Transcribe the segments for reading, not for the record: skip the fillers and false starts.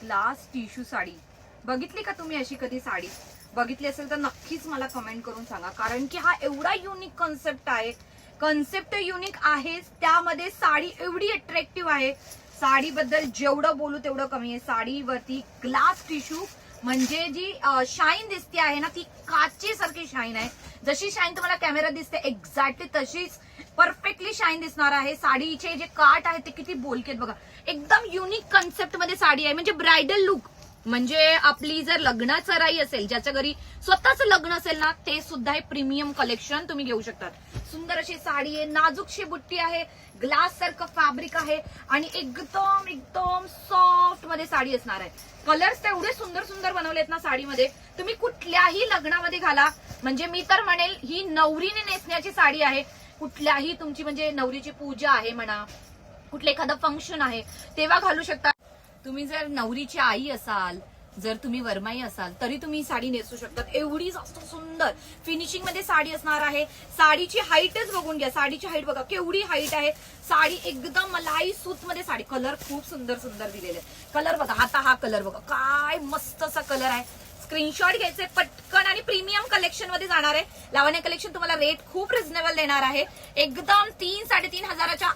Glass tissue sari बघितली का तुम्ही? अशी कधी साडी बघितली असेल तर नक्कीच मला कमेंट करून सांगा, कारण की हा एवढा युनिक कॉन्सेप्ट आहे. कॉन्सेप्ट युनिक आहे, त्यामध्ये साडी एवढी अट्रॅक्टिव्ह आहे. साडीबद्दल जेवढं बोलू तेवढं कमी आहे. साडीवरती ग्लास टिश्यू म्हणजे जी शाईन दिसते आहे ना, ती काचेसारखी शाईन आहे. जशी शाईन तुम्हाला कॅमेरा दिसते एक्झॅक्टली तशीच परफेक्टली शाईन दिसणार आहे. साडीचे जे काठ आहेत ते किती बोलकेत बघा. एकदम युनिक कॉन्सेप्ट मध्ये साडी आहे, म्हणजे ब्रायडल लुक. म्हणजे आपली जर लग्नाचं राई असेल, ज्याच्या घरी स्वतःच लग्न असेल ना, ते सुद्धा हे प्रीमियम कलेक्शन तुम्ही घेऊ शकतात. सुंदर अशी साडी आहे, नाजूकशी बुट्टी आहे, ग्लास सारखं फॅब्रिक आहे आणि एकदम एकदम सॉफ्ट मध्ये साडी असणार आहे. कलर्स एवढे सुंदर सुंदर बनवलेत ना साडीमध्ये, तुम्ही कुठल्याही लग्नामध्ये घाला. म्हणजे मी तर म्हणेल ही नवरीने नेसण्याची साडी आहे. कुठल्याही तुमची म्हणजे नवरीची पूजा आहे म्हणा, कुठलं एखादं फंक्शन आहे तेव्हा घालू शकता. तुम्ही जर नवरीची आई असाल, जर तुम्ही वरमाई असाल, तरी तुम्ही साडी नेसू शकतात. एवढी जास्त सुंदर फिनिशिंग मध्ये साडी असणार आहे. साडीची हाईटच बघून घ्या. साडीची हाईट बघा केवढी हाईट आहे. साडी एकदम मलाई सूत मध्ये साडी. कलर खूप सुंदर सुंदर दिलेले. कलर बघा, आता हा कलर बघा काय मस्त असा कलर आहे. स्क्रीनशॉट घ्यायचे पटकन आणि प्रीमियम कलेक्शन मध्ये जाणार आहे. लावण्य कलेक्शन तुम्हाला रेट खूप रिझनेबल देणार आहे. एकदम 3-3.5 हजाराच्या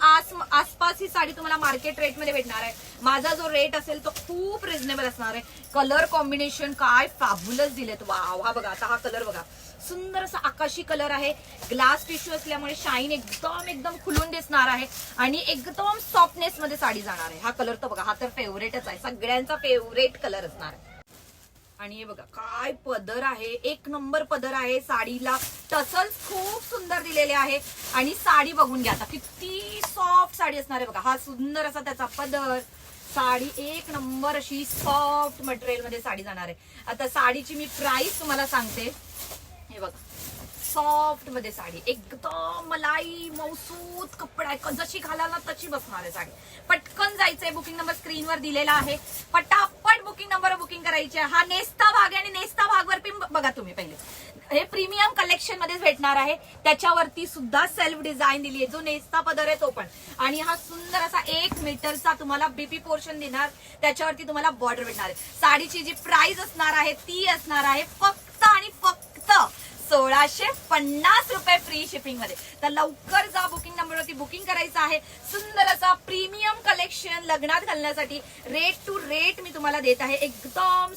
आसपास ही साडी तुम्हाला मार्केट रेट मध्ये भेटणार आहे. माझा जो रेट असेल तो खूप रिझनेबल असणार आहे. कलर कॉम्बिनेशन काय फॅब्युलस दिलेत. वाव, हा बघा, आता हा कलर बघा, सुंदर असा आकाशी कलर आहे. ग्लास टिश्यू असल्यामुळे शाईन एकदम एकदम खुलून दिसणार आहे आणि एकदम सॉफ्टनेस मध्ये साडी जाणार आहे. हा कलर तर बघा, हा तर फेवरेटच आहे, सगळ्यांचा फेवरेट कलर असणार आहे. आणि हे बघा काय पदर आहे, एक नंबर पदर आहे. साडीला टसल्स खूप सुंदर दिलेले आहे आणि साडी बघून घ्या आता किती सॉफ्ट साडी असणार आहे बघा. हा सुंदर असा त्याचा पदर. साडी एक नंबर अशी सॉफ्ट मटेरियल मध्ये साडी जाणार आहे. आता साडीची मी प्राइस तुम्हाला सांगते. हे बघा, सॉफ्ट मध्ये साडी, एकदम मलाई मौसूद कपडा आहे. जशी घालायला तशी बसणार आहे साडी. पटकन जायचंय. बुकिंग नंबर स्क्रीनवर दिलेला आहे. पटापट बुकिंग नंबर बुकिंग करायची आहे. हा नेस्ता भाग आहे आणि नेस्ता भागवर बघा तुम्ही पहिले. हे प्रीमियम कलेक्शन मध्ये भेटणार आहे. त्याच्यावरती सुद्धा सेल्फ डिझाईन दिली आहे. जो नेस्ता पदर आहे तो पण, आणि हा सुंदर असा 1 मीटरचा तुम्हाला बीपी पोर्शन देणार. त्याच्यावरती तुम्हाला बॉर्डर भेटणार आहे. साडीची जी प्राइस असणार आहे ती असणार आहे फक्त आणि फक्त 1650 रुपये फ्री शिपिंग मध्ये. तर लवकर जा, बुकिंग नंबरवरती बुकिंग करायचं आहे. सुंदर असा प्रीमियम कलेक्शन लग्नात घालण्यासाठी रेट टू रेट मी तुम्हाला देत आहे. एकदम